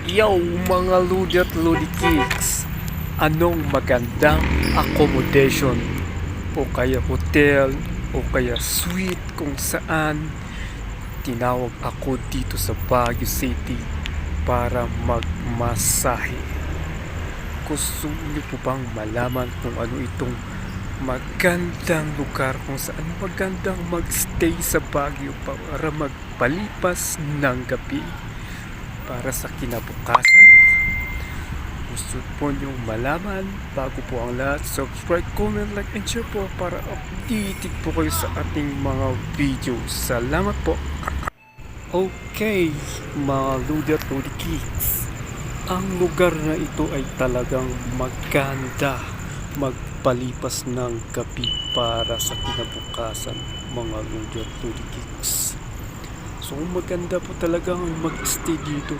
Yo mga Ludi at Ludi Kicks, anong magandang accommodation o kaya hotel o kaya suite kung saan tinawag ako dito sa Baguio City para magmasahe? Gusto niyo po bang malaman kung ano itong magandang lugar kung saan magandang magstay sa Baguio para magpalipas ng gabi para sa kinabukasan? Gusto po niyong malaman? Bago po ang lahat, subscribe, comment, like, and share po para updated po kayo sa ating mga video. Salamat po. Okay, mga Ludi at Ludi Kids, ang lugar na ito ay talagang maganda magpalipas ng gabi para sa kinabukasan, mga Ludi at Ludi Kids. So maganda po talagang mag-stay dito.